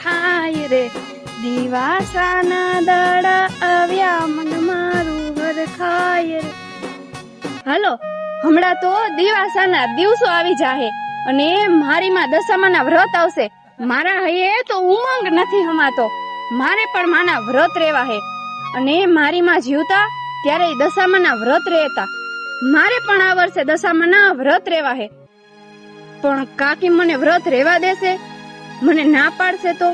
ખાય રે, દિવાસાના દાડા આવ્યા મન મારું હર ખાય રે. હાલો, હમણાં તો દિવાસાના દિવસો આવી જાહે અને મારી માં દશામાના વ્રત આવશે. મારા હૈયે તો ઉમંગ નથી હમાતો. મારે પણ માના વ્રત રેવા હે અને મારી માં જીવતા ત્યારે દશામાના વ્રત રહેતા. મારે પણ આ વર્ષે દશામાના વ્રત રેવા હે. પણ કાકી મને વ્રત રેવા દેશે? મને ના પાડશે તો?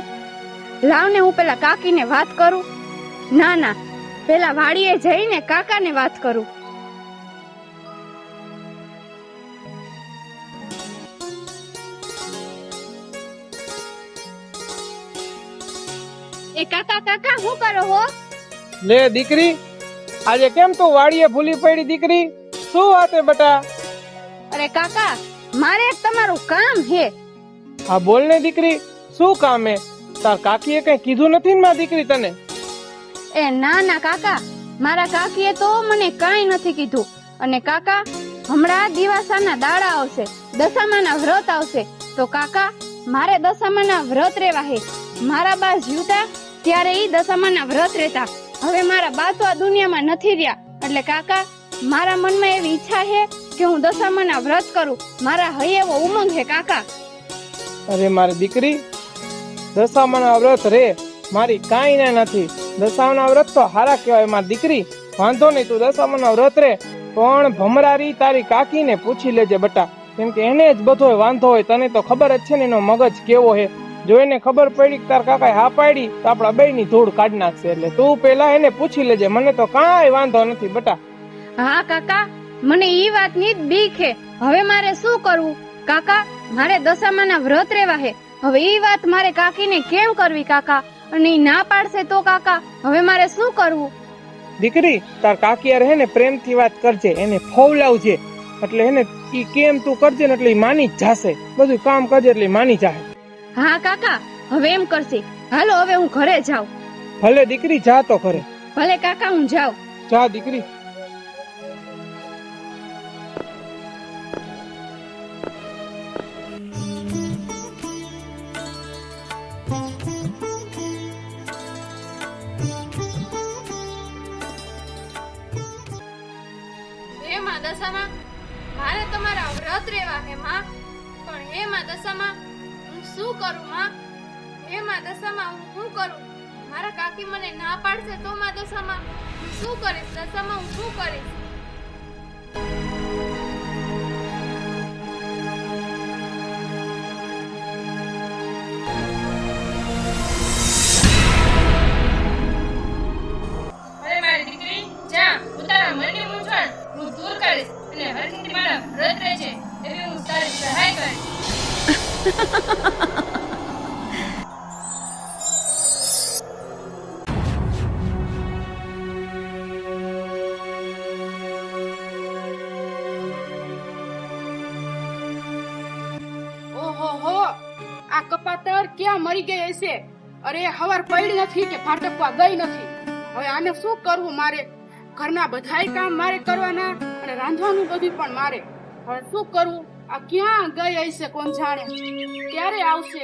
લાવને હું પેલા કાકીને વાત કરું. ના ના, પેલા વાડીએ જઈને કાકાને વાત કરું. એ કાકા કાકા શું કરો હો? લે દીકરી, આજે કેમ તું વાડીએ ભૂલી પડી દીકરી? શું વાતે બટા? અરે કાકા, મારે એક તમારું કામ હે. હા બોલ ને દીકરી, શું કામ હે? તાર કાકીએ કઈ કીધું નથી ને મારી દીકરી તને? એ ના ના કાકા, મારા કાકીએ તો મને કાંઈ નથી કીધું. અને કાકા, હમણાં દિવાસાના દાડા આવશે, દશામાના વ્રત આવશે. તો કાકા, મારે દશામાના વ્રત રેવા હે. મારા બા જીવતા ત્યારે ઈ દશામાના વ્રત રહેતા. હવે મારા બા તો આ દુનિયામાં નથી રહ્યા. એટલે કાકા, મારા મનમાં એવી ઈચ્છા છે કે હું દશામાના વ્રત કરું. મારા હૈયે એવો ઉમંગ છે કાકા. અરે મારી દીકરી, દશામાના વ્રત રે, મારી કાંઈ ના નથી. દશામાના વ્રત તો હારા કહેવાય મારી દીકરી. વાંધો નહીં, તું દશામાના વ્રત રે, પણ ભમરારી તારી કાકીને પૂછી લેજે બટા, કેમ કે એને જ બધો વાંધો હોય. તને તો ખબર જ છે ને એનો મગજ કેવો હે. જો એને ખબર પડી કે તાર કાકાએ હા પાડી તો આપડા બેયની ધૂળ કાઢી નાખશે. એટલે તું પેલા એને પૂછી લેજે. મને તો કાંઈ વાંધો નથી બટા. હા કાકા, મને ઈ વાતની જ બીક છે. હવે મારે શું કરવું કાકા? મારે દશામાના વ્રત રેવા હે. હવે ઈ વાત મારે કાકીને કેમ કરવી કાકા? અને ઈ ના પાડશે તો કાકા, હવે મારે શું કરવું? દીકરી, તાર કાકી યાર હે ને પ્રેમથી વાત કરજે, એને ફોવલાવજે. એટલે હે ને ઈ કેમ તું કરજે ને એટલે ઈ માની જ જાશે. બધું કામ કરજે એટલે ઈ માની જાહે. હા કાકા, હવે એમ કરશે. હાલો, હવે હું ઘરે જાઉં. ભલે દીકરી, જા તો ઘરે. ભલે કાકા, હું જાઉં. જા દીકરી. હે માં દશામાં, મારે તમારા વ્રત રેવા હે માં. પણ હે માં દશામાં, હું શું કરું માં? હે માં દશામાં, હું શું કરું? મારા કાકી મને ના પાડશે તો માં દશામાં હું શું કરીશ? દશામાં હું શું કરીશ? હવે મારી દીકરી, જા, હું તારા મનની મૂંઝવણ હું દૂર કરીશ અને હરખીથી મારા વ્રત રહેજે એવી હું તારી સહાય કરીશ. ઓહો, આ કપાતર ક્યાં મરી ગઈ હશે? અરે હવાર પડી નથી કે ફાટકવા ગઈ નથી. હવે આને શું કરવું? મારે ઘરના બધાય કામ મારે કરવાના અને રાંધવાનું બધું પણ મારે. હવે શું કરવું? આ ક્યાં ગઈ હશે? કોણ જાણે ક્યારે આવશે?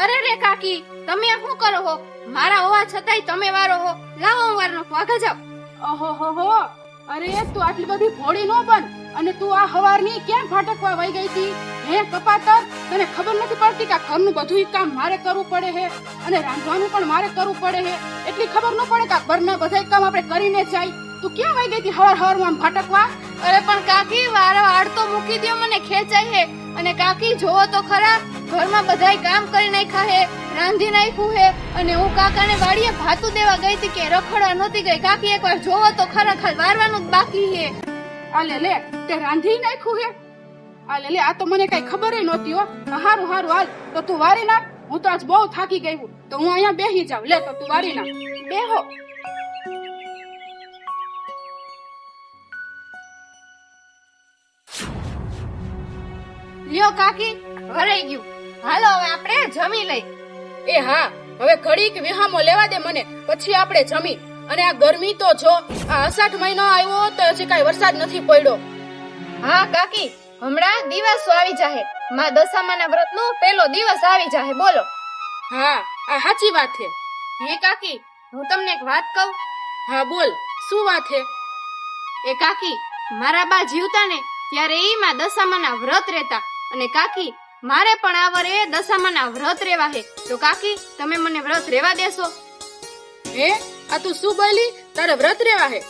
અરે રે કાકી, તમે શું કરો હો? મારા હોવા છતાંય તમે વારો હો. લાવો, હું વારનો વાઘા જાવ. ઓહો, અરે તું આટલી બધી ભોળી નો બન. અને તું આ હવારની કેમ ફાટકવા વઈ ગઈ હતી? હે કપાતર, તને ખબર નથી પડતી કે ઘરનું બધું કામ મારે કરવું પડે છે અને રાંધવાનું પણ મારે કરવું પડે છે? એટલી ખબર ન પડે કે ઘરના બધા કામ આપણે કરીને જાય? તું ક્યાં વઈ ગઈ હતી હવારમાં ફાટકવા? અરે પણ કાકી, વારો આડતો મૂકી દ્યો, મને ખેંચાય હે. અને કાકી જોવો તો ખરા, ઘરમાં બધાય કામ કરી નાખ્યા હે, રાંધી નાખ્યું હે. અને હું કાકાને વાડીએ ભાતું દેવા ગઈ હતી કે રખડવા નહોતી ગઈ. કાકી એકવાર જોવો તો ખરા, ખાલી વારવાનું જ બાકી હે. આ લે તે રાંધી નાખ્યું હે? આ લે આ તો મને કઈ ખબર નહોતી હો. હારું હાલ તો તું વારી નાખ. હું તો આજ બહુ થાકી ગઈ હું, તો હું અહીંયા બેસી જાઉં. લે તો તું વારી નાખ. બેહો. લ્યો કાકી, ભરાઈ ગયું. હાલો, હવે આપણે જમી લઈ. એ હા, હવે ઘડીક વિહામો લેવા દે મને, પછી આપણે જમી. અને આ ગરમી તો જો આ અષાઢ મહિનો આવ્યો તો હજી કાંઈ વરસાદ નથી પડ્યો. હા કાકી, હમણાં દિવસો આવી જાહે. માં દશામાના વ્રતનો પહેલો દિવસ આવી જાહે. બોલો. હા, આ સાચી વાત છે. હે કાકી, હું તમને એક વાત કહું. હા બોલ, શું વાત છે? એ કાકી, મારા બા જીવતા ને ત્યારે ઈ માં દશામાના વ્રત રહેતા. અને કાકી, મારે પણ આ વરે દશામાના વ્રત રહેવા હે. તો કાકી, તમે મને વ્રત રહેવા દેશો? હે, આ તું શું બોલી? તારે વ્રત રહેવા હે?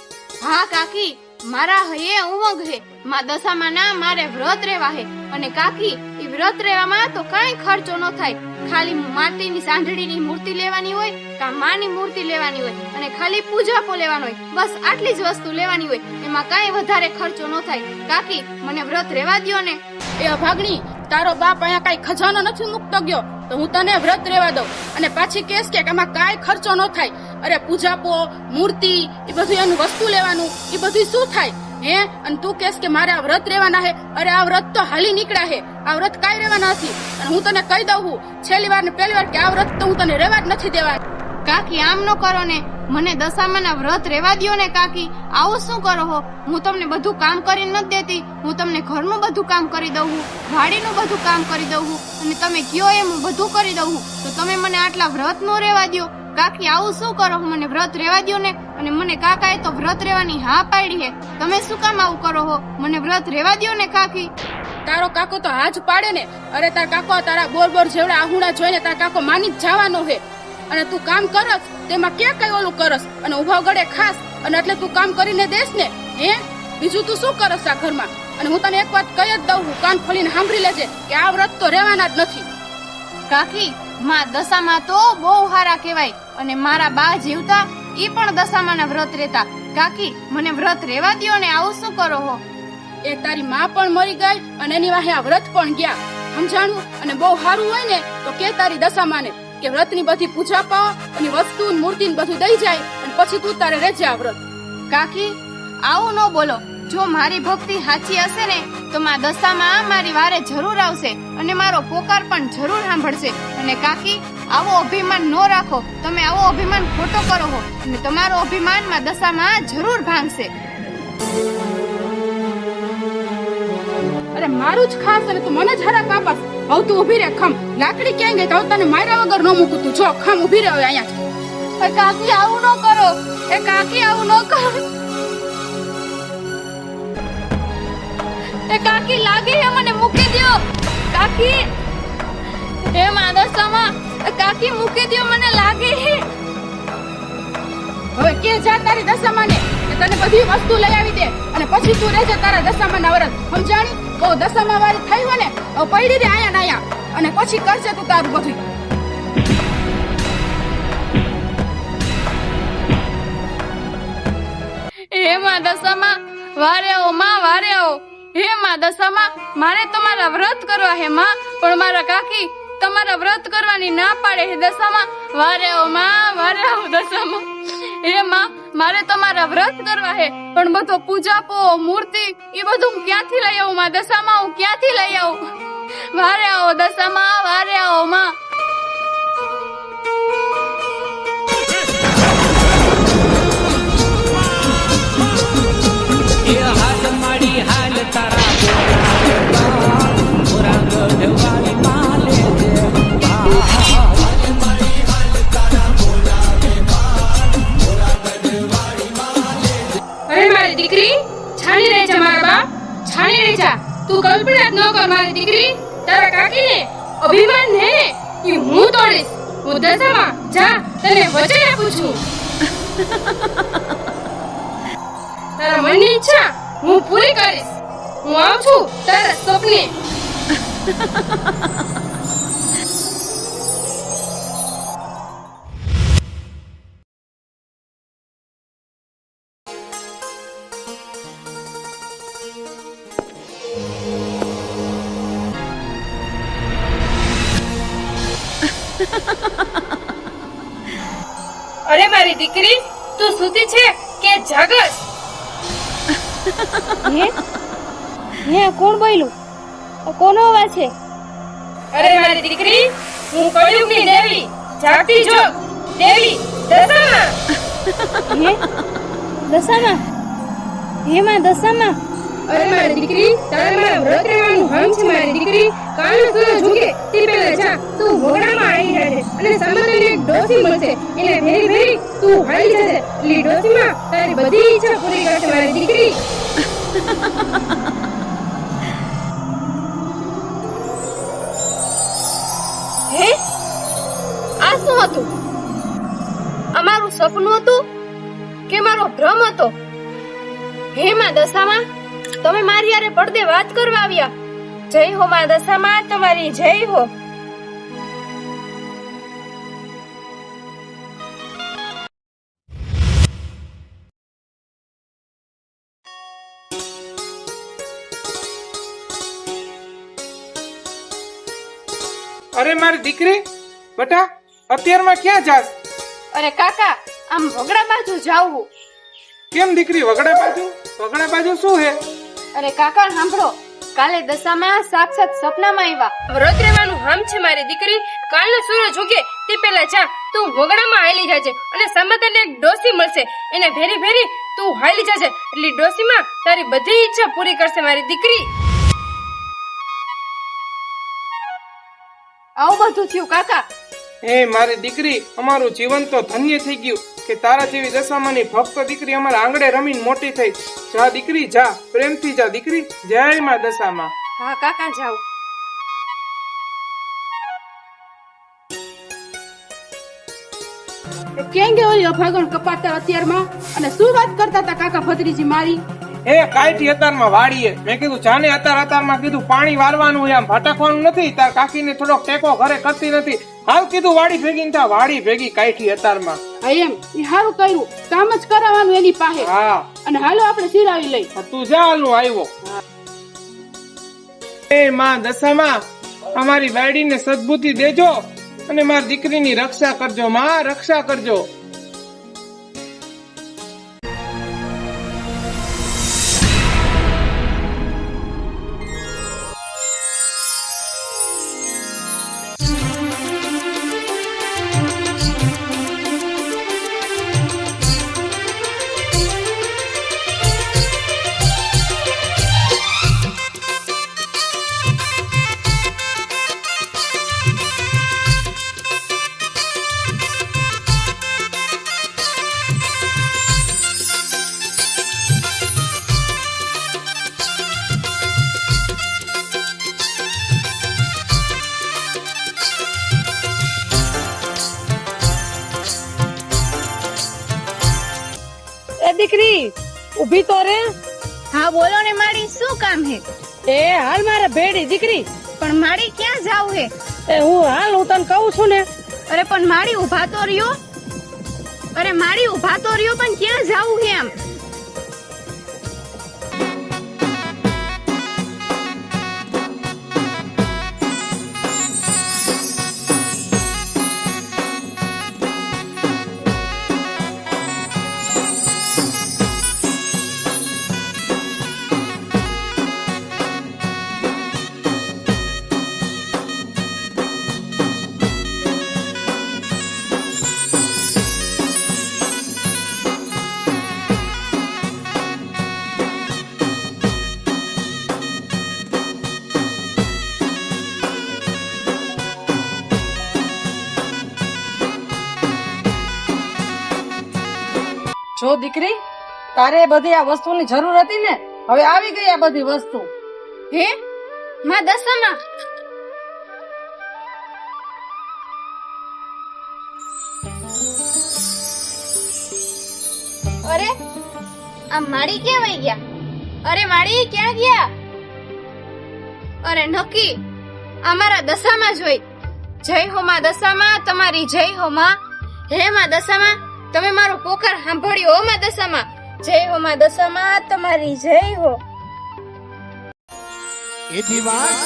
હા કાકી, મારા હયે ઉમંગ હે. માં દશામાના મારે વ્રત રહેવા હે. અને કાકી, ઈ વ્રત રહેવામાં તો કાંઈ ખર્ચો ન થાય. ખાલી માટીની સાંઢળીની મૂર્તિ લેવાની હોય કા માની મૂર્તિ લેવાની હોય અને ખાલી પૂજાપો લેવાનો હોય. બસ આટલી જ વસ્તુ લેવાની હોય. એમાં કાંઈ વધારે ખર્ચો ન થાય. કાકી, મને વ્રત રહેવા દ્યો ને. એ અભાગણી, તારો બાપ અહીંયા કાંઈ ખજાનો નથી મૂકતો ગયો તો હું તને વ્રત રહેવા દઉં. અને પાછી કેસ કે આમાં કાંઈ ખર્ચો ન થાય. અરે પૂજાપો, મૂર્તિ, એ બધું એનું વસ્તુ લેવાનું, એ બધું શું થાય? હે, અને તું કેસ કે મારે આ વ્રત રહેવાના હે? અરે આ વ્રત તો હાલી નીકળ્યા હે. આ વ્રત કાંઈ રહેવાના નથી. અને હું તને કહી દઉં છું છેલ્લી વાર ને પહેલી વાર કે આ વ્રત તો હું તને રહેવા જ નથી દેવાની. કાકી, આમ ન કરો ને. મને દશામાના વ્રત રહેવા દ્યો ને કાકી. આવું શું કરો હો? હું તમને બધું કામ કરીને નથી દેતી. હું તમને ઘરનું બધું કામ કરી દઉં છું, વાડીનું બધું કામ કરી દઉં છું, અને તમે કયો એમ હું બધું કરી દઉં છું. તો તમે મને આટલા વ્રત નો રહેવા દ્યો. કાકી, આવું શું કરો? મને વ્રત રહેવા દ્યો ને. અને મને કાકાએ તો વ્રત રહેવાની હા પાડી હે. તમે શું કામ આવું કરો હો? મને વ્રત રહેવા દ્યો ને કાકી. તારો કાકો તો હાથ પાડે ને. અરે તાર કાકો તારા બોર બોર જેવડા આહુડા જોઈને તાર કાકો માની જ જવાનો હે. અને તું કામ કરસ તેમાં ક્યાં કઈ ઓલું કરસ અને ઉભા ગળે ખાસ અને એટલે તું કામ કરીને દેસ ને. હે, બીજું તું શું કરસ આ ઘરમાં? અને હું તને એક વાત કહી જ દઉં, કાન ખોલીને સાંભળી લેજે કે આ વ્રત તો રહેવાના જ નથી. કાકી, માં દશામાં તો બહુ હારા કહેવાય. અને મારા બા જીવતા ઈ પણ દશામાના વ્રત રહેતા. કાકી, મને વ્રત રહેવા દ્યો ને. આવું શું કરો હો? એ તારી માં પણ મરી ગઈ અને એની વાહે આ વ્રત પણ ગયા. સમજાણું? અને બહુ સારું હોય ને તો કે તારી દશામાને કે વ્રતની બધી પૂજા પાવ અને વસ્તુ મૂર્તિ બધું દઈ જાય અને પછી તું તારે રહેજે આ વ્રત. કાકી, આવું ન બોલો. જો મારી ભક્તિ સાચી હશે ને તો માં દશામાં મારી વારે જરૂર આવશે અને મારો પોકાર પણ જરૂર સાંભળશે. અને કાકી, આવો અભિમાન ન રાખો. તમે આવો અભિમાન ખોટો કરો હો અને તમારો અભિમાન માં દશામાં જરૂર ભાંગશે. અરે મારું જ ખાસ અને તું મને જ હરા કાપસ. હવે તું ઊભી રહે. ખમ, લાકડી ક્યાં ગઈ? તો તને માર્યા વગર ન મૂકું. તું જો ખમ, ઊભી રહે અહીંયા. કાકી, આવું ન કરો. એ કાકી, આવું ન કરો. એ કાકી, લાગે હે, મને મૂકી દ્યો. કાકી, હે માં દશામાં, કાકી મૂકી દ્યો, મને લાગે હે. હવે કે જા તારી દશામાને કે તને બધી વસ્તુ લઈ આવી દે અને પછી તું રહેજે તારા દશામાના વ્રત. સમજાણી? બહુ દશામા વાળી થઈ હોય ને હવે પડી દે આયા ને આયા અને પછી કરજે તું તારું બધું. હે માં દશામાં, વારે આવો માં, વારે આવો. હે માં દશામાં, મારે તમારા વ્રત કરવા હે માં, પણ મારા કાકી તમારા વ્રત કરવાની ના પાડે હે દશામાં. વારે આવો માં, વારે આવો દશામાં. હે માં, મારે તમારા વ્રત કરવા હે પણ બધો પૂજાપો, મૂર્તિ એ બધું હું ક્યાંથી લઈ આવું માં દશામાં? હું ક્યાંથી લઈ આવું? વારે આવો દશામાં, વારે આવો માં. અરે મારી દીકરી, છાની રહી જા મારા બાપ, છાની રહી જા. તું કલ્પના જ ન કર મારી દીકરી. તારા કાકીને અભિમાન હે ને એ હું તોડીશ. હું દશામાં જા, તને વચન આપું છું. તારા મનની ઈચ્છા હું પૂરી કરીશ. હું આવું છું તારા સ્વપ્ને. અરે મારી દીકરી, તું સૂતી છે કે જાગસ? હે, કોણ બોલ્યું? કોનો અવાજ છે? અરે મારી દીકરી, હું કળિયુગની દેવી જાગતી જોગ દેવી દશામાં. હે દશામાં હે માં દશામાં અરે મારી દીકરી તારે મારા વ્રત રહેવાનું હમ છે મારી દીકરી કાલનો સૂરજ ઉગે તે પહેલા જા તું વગડામાં આવી જાજે અને સંબંધને એક ડોસી મળશે એને ભેરી ભેરી તું હાલી જશે એટલે ડોસીમાં તારી બધી ઈચ્છા પૂરી કરશે મારી દીકરી હે આ શું હતું અમારું સપનું હતું કે મારો ભ્રમ હતો હે માં દશામાં તમે મારી યારે પડદે વાત કરવા આવ્યા જય હો માં દશામાં તમારી જય હો અરે મારી દીકરી બેટા અત્યારમાં ક્યાં જાસ? અરે કાકા આમ વગડા બાજુ જાવું કેમ દીકરી વગડા બાજુ? વગડા બાજુ શું હે? અરે કાકા સાંભળો કાલે દશામાં સાક્ષાત સપનામાં આવ્યા વ્રત રહેવાનું હમ છે મારી દીકરી કાલનો સૂરજ ઉગે તે પહેલા જા તું વગડામાં હાલી જાજે અને સંબંધને એક ડોસી મળશે એને ભેરી ભેરી તું હાલી જાજે એટલે ડોસીમાં તારી બધી ઈચ્છા પૂરી કરશે મારી દીકરી આવું બધું થયું કાકા હે મારી દીકરી અમારું જીવન તો ધન્ય થઈ ગયું કે તારા જેવી દશામાંની ભક્ત દીકરી અમારા આંગણે રમીને મોટી થઈ. જા દીકરી જા, પ્રેમથી જા દીકરી. જય માં દશામાં. હા કાકા જાઉં. કેમ કે ઓલી અભાગણ કપાતા અત્યારમાં અને શું વાત કરતા હતા કાકા ભત્રીજી મારી? એ કાઈથી અતારમાં વાડીએ મેં કીધું જાને અતારમાં કીધું પાણી વારવાનું એમ ભટકવાનું નથી. તાર કાકીને થોડોક ટેકો ઘરે કરતી નથી. હાલ કીધું વાડી ભેગી થા, વાડી ભેગી કાઈથી અતારમાં. હા એમ ઈ હારું કર્યું, કામ જ કરાવવાનું એની પાસે. હા અને હાલો આપણે સિરાવી લઈ. તું જા હાલનું આવ્યો. એ માં દશામાં અમારી વાડીને સદબુદ્ધિ દેજો અને મારી દીકરીની રક્ષા કરજો માં, રક્ષા કરજો. દીકરી ઉભી તો રે. હા બોલો ને માડી, શું કામ હે? એ હાલ મારે ભેડી દીકરી. પણ માડી ક્યાં જાવ હે? હું તને કહું છું ને. અરે પણ માડી ઉભા તો રહ્યો. અરે માડી ઉભા તો રહ્યો, પણ ક્યાં જાવું હે એમ? જો દીકરી, તારે બધી આ વસ્તુની જરૂર હતી ને, હવે આવી ગઈ આ બધી વસ્તુ. હે માં દશામાં? અરે આ માડી ક્યાં વઈ ગયા? અરે માડી ક્યાં ગયા? અરે નક્કી અમારા દશામાં જોઈ. જય હો માં દશામાં તમારી જય હો માં. હે માં દશામાં તમે મારો પોકાર સાંભળ્યો હો માં દશામાં. જય હો માં દશામાં તમારી જય હો. એ દિવાસ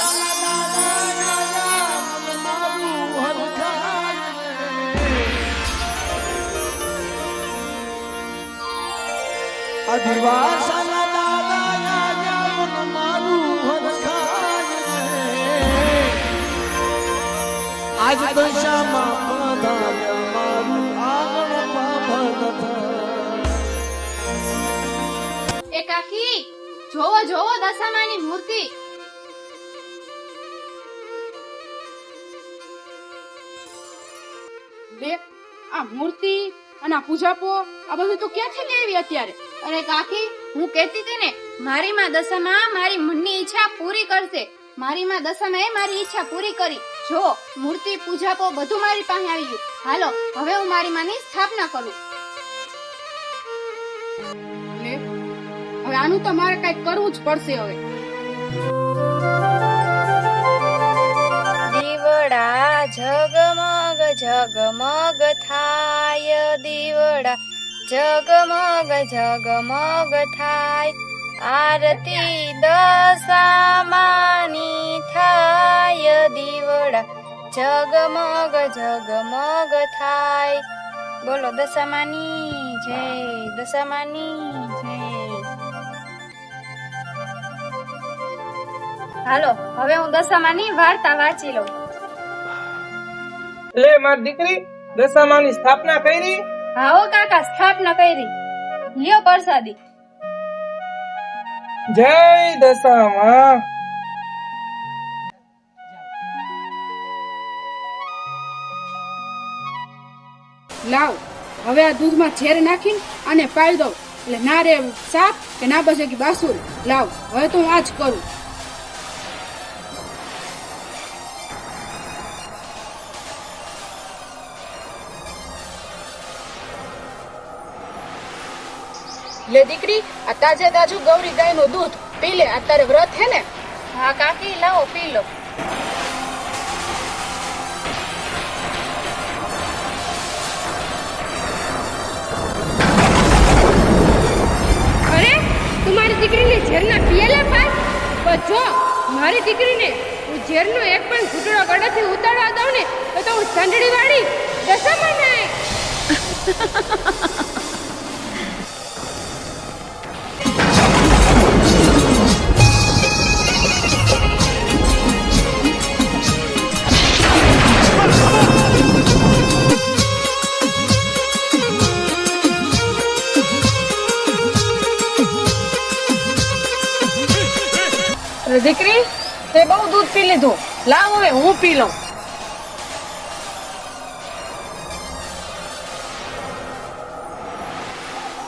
અધિવાસના દાદા મારું આજ દશામાં મારું આગળ પાપન એ કાકી જોવો જોવો દશામાની મૂર્તિ. લે આ મૂર્તિ અને આ પૂજાપો આ બધું તું ક્યાંથી લેવી અત્યારે? અરે કાકી હું કહેતી હતી ને મારી માં દશામાં મારી મનની ઈચ્છા પૂરી કરશે. મારી માં દશામાં મારી ઈચ્છા પૂરી કરી. જો મૂર્તિ પૂજાપો બધું મારી પાસે આવી ગયું. હાલો હવે હું મારી માની સ્થાપના કરું. લે હવે આનું તો મારે કઈક કરવું જ પડશે હવે. દીવડા ઝગમગ ઝગમગ થાય, દીવડા ઝગમગ ઝગમગ થાય, આરતી દશામાની થાય, દીવડા ઝગમગ ઝગમગ થાય. બોલો દશામાની જય, દશામાની જય. હાલો હવે હું દશામાની વાર્તા વાંચી લઉં. લે મારી દીકરી દશામાની સ્થાપના કરી. હા હો કાકા સ્થાપના કરી. લ્યો પ્રસાદી. જય દશામાં. લાવ હવે આ દૂધમાં ઝેર નાખીને આને પાઈ દઉં એટલે ના રે સાપ કે ના બચે કે બાસુર. લાવ હવે તો હું આ જ કરું. લે દીકરી આ તાજે તાજું ગૌરી ગાય નું દૂધ પી લે. આ તારે વ્રત હે ને? હા કાકી લાવો પી લો. અરે તું મારી દીકરીને ઝેરના પિયેલા ભાઈ? બસ જો મારી દીકરીને હું ઝેરનો એક પણ ઘૂંટડો ગળેથી ઉતારવા દઉં ને તો હું સંડળી વાળી દશામાં નાય. દીકરી તે બહુ દૂધ પી લીધું. લાવ હવે હું પી લઉં.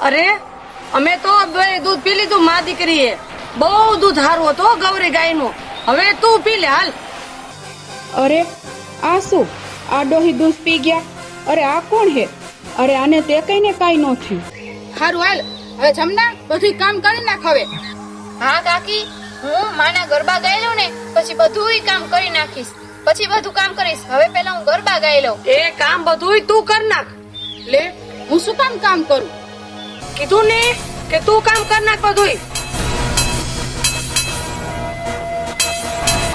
અરે અમે તો બે દૂધ પી લીધું. માં દીકરીએ બહુ દૂધ હારું હતું ગૌરી ગાયનું. હવે તું પી લે હાલ. અરે આ શું? આ ડોહી દૂધ પી ગયા? અરે આ કોણ હે? અરે આને તે કઈ ને કઈ ન થયું. હારું હાલ હવે જમના બધું કામ કરી નાખ હવે. હા કાકી હું માના ગરબા ગાઈ લઉં ને પછી બધું કામ કરી નાખીશ. પછી બધું કામ કરીશ. હવે પેલા હું ગરબા ગાઈ લઉં. એ કામ બધું તું કર નાખ. લે હું શું કામ કરું? કીધું ને કે તું કામ કર નાખ બધું.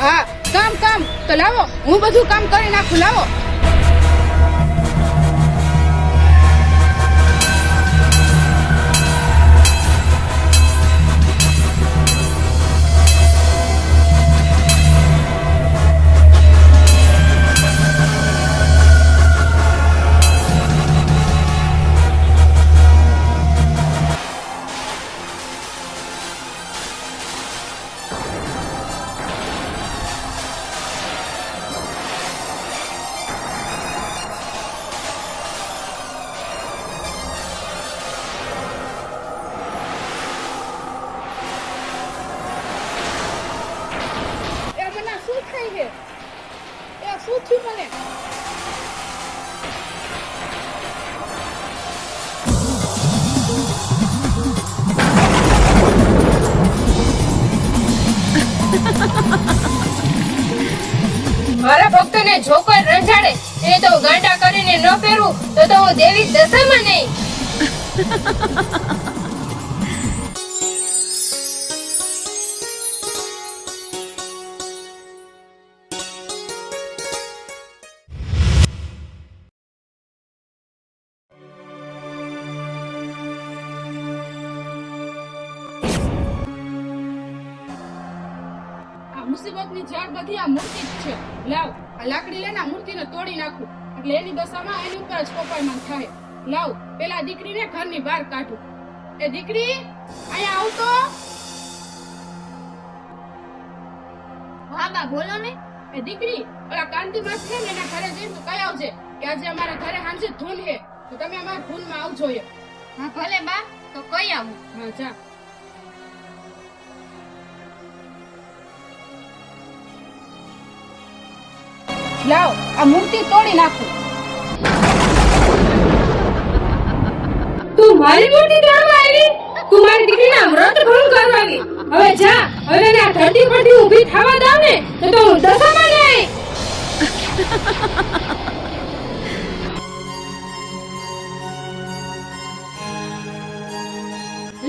હા કામ તો લાવો હું બધું કામ કરી નાખું. લાવો. શું થાય છે? એ શું થયું મને? મારા ભક્તોને જો કોઈ રંજાડે એને તો હું ગાંડા કરીને ન ફેરવું તો હું દેવી દશામાં નહીં. મુસીબતની જડ બધી આ મૂર્તિ જ છે. લાવ આ લાકડી લઈને આ મૂર્તિને તોડી નાખું એટલે એની દશામાં એની ઉપર જ કોપાયમાન થાય. લાવ પેલા દીકરીને ઘરની બહાર કાઢું. એ દીકરી અહીંયા આવતો. હા બા બોલો ને. એ દીકરી ઓલા કાંતિ માં છે ને એના ઘરે જઈને તું કહી આવજે કે આજે અમારા ઘરે સાંજે ધૂન છે તો તમે અમારા ધૂનમાં આવજો એમ. હા ભલે બા, તો કઈ આવું. હા જા. લાવ આ મૂર્તિ તોડી નાખું. તું મારી મૂર્તિ તોડવા આવી? તું મારી દીકરીના વ્રત ભંગ કરવા આવી? હવે જા, હવે એને આ ધરતી પરથી ઊભી થવા દઉં ને તો હું દશામાં નહીં.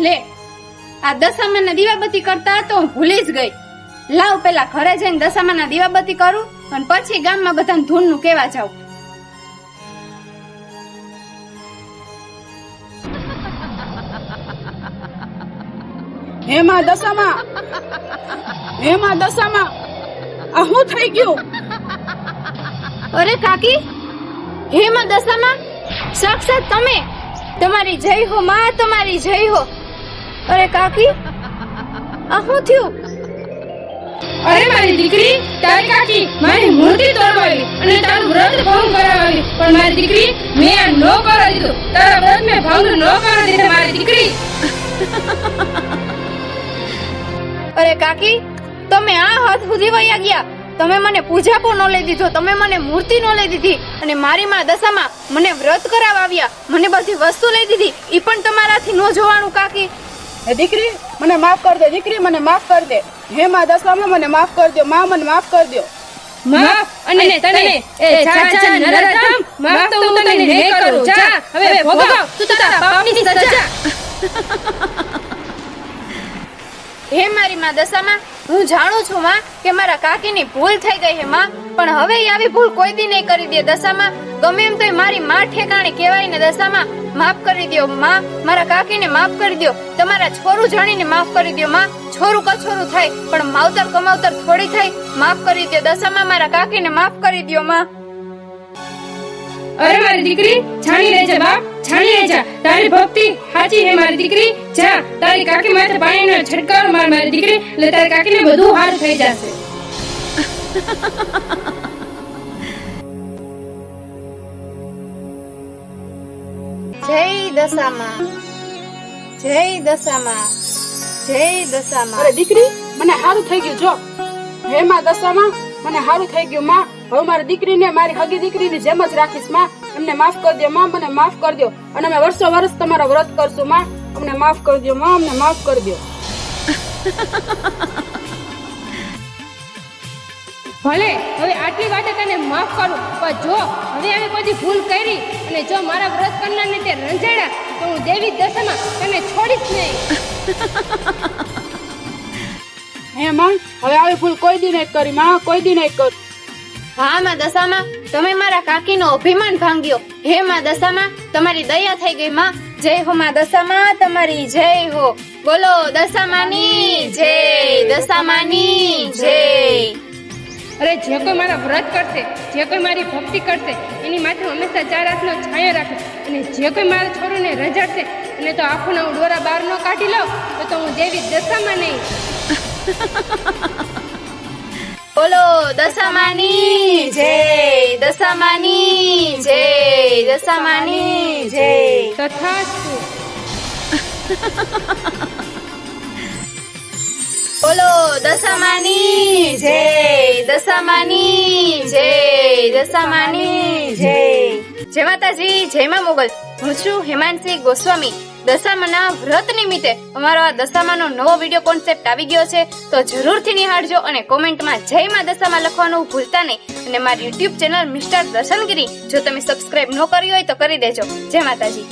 લે, આ દશામાના દીવાબત્તી કરતા તો હું ભૂલી જ ગઈ. લાવ પેલા ઘરે જઈને દશામાના દીવાબત્તી કરું અને પછી ગામમાં બધાને ધૂનનું કેવા જાઉં. હે માં દશામાં, હે માં દશામાં, આ શું થઈ ગયું? અરે કાકી, હે માં દશામાં, સાક્ષાત તમે. તમારી જય હો માં, તમારી જય હો. અરે કાકી, આ શું થયું? અરે મારી દીકરી, તારી કાકી મારી મૂર્તિ તોડવાવી અને તારું વ્રત ભંગ કરાવી, પણ મારી દીકરી મેં આ ન કરવા દીધું. તારા વ્રત મેં ભંગ ન કરવા દીધા મારી દીકરી. અરે કાકી, તમે આ હાથ સુધી વયા ગયા. તમે મને પૂજા પણ ન લઈ દીધો, તમે મને મૂર્તિ ન લઈ દીધી અને મારી માં દશામાં મને વ્રત કરાવવા આવ્યા, મને બધી વસ્તુ લઈ દીધી. ઈ પણ તમારાથી ન જોવાનું કાકી. હે દીકરી મને માફ કર દે, દીકરી મને માફ કર દે. હે માં દશામાં મને માફ કર દો, માં મને માફ કર દો. માફ અને તને એ જા જા નરાધમ, માફ તો હું તને નહીં કરું. જા હવે ભોગવ તું તારા પાપની સજા. હે મારી માં દશામાં, હું જાણું છું માં કે મારા કાકીની ભૂલ થઈ ગઈ છે માં, પણ હવે ઈ આવી ભૂલ કોઈ દી નહીં કરી દે દશામાં. ગમે એમ તોય મારી માં ઠેકાણે કહેવાય ને દશામાં. માફ કરી દ્યો માં, મારા કાકીને માફ કરી દ્યો. તમારા છોરું જાણીને માફ કરી દ્યો માં. છોરું કછોરું થાય પણ માવતર કમાવતર થોડી થાય. માફ કરી દ્યો દશામાં, મારા કાકીને માફ કરી દ્યો માં. અરે મારી દીકરી, છાણી રહેજે બાપ, છાણી રહેજા. તારી ભક્તિ સાચી હે મારી દીકરી. જા તારી કાકી માથે પાણીનો છંટકાવ માર મારી દીકરી, એટલે તારી કાકીને બધું હારું થઈ જશે. જય દશામાં, જય દશામાં, જય દશામાં. અરે દીકરી મને સારું થઈ ગયું જો. હે માં દશામાં મને સારું થઈ ગયું માં. હવે મારી દીકરીને મારી હગી દીકરીની જેમ જ રાખીશ માં. અમને માફ કરી દો માં, મને માફ કરી દો અને અમે વર્ષો વર્ષ તમારા વ્રત કરશું માં. અમને માફ કરી દો માં, અમને માફ કરી દો. ભલે હવે આટલી વાતે તને માફ કરું, પણ જો હવે આવી કોઈ ભૂલ કરી અને જો મારા વ્રત કરનારને તે રંજાડ્યા તો હું દેવી દશામાં તને છોડીશ નહીં. હે માં હવે આવી ભૂલ કોઈ દી નહીં કરી માં, કોઈ દી નહીં કરું. હા માં દશામાં, તમે મારા કાકીનો અભિમાન ભાંગ્યો. હે માં દશામાં, તમારી દયા થઈ ગઈ માં. જય હો માં દશામાં, તમારી જય હો. બોલો દશામાની જય, દશામાની જય. અરે જે કોઈ મારા વ્રત કરશે, જે કોઈ મારી ભક્તિ કરશે એની માથે હંમેશા 4 હાથનો છાંયો રાખે, અને જે કોઈ મારા છોરુને રજાડશે એને તો આંખોના હું ડોરા બહાર ન કાઢી લઉં તો હું દેવી દશામાં નહીં. બોલો દશામાની જય, દશામાની જય, દશામાની જય. તથાસ્તુ. બોલો દશામાની જય, દશામાની જય, દશામાની જય. જય માતાજી, જય મા મોગલ. હું છું હેમાંશી ગોસ્વામી. દશામાના વ્રત નિમિત્તે અમારો આ દશામાનો નવો વિડીયો કોન્સેપ્ટ આવી ગયો છે, તો જરૂરથી નિહાળજો અને કોમેન્ટમાં જય મા દશામાં લખવાનું ભૂલતા નહીં. અને મારી યુટ્યુબ ચેનલ મિસ્ટર દર્શનગીરી જો તમે સબસ્ક્રાઇબ ન કરી હોય તો કરી દેજો. જય માતાજી.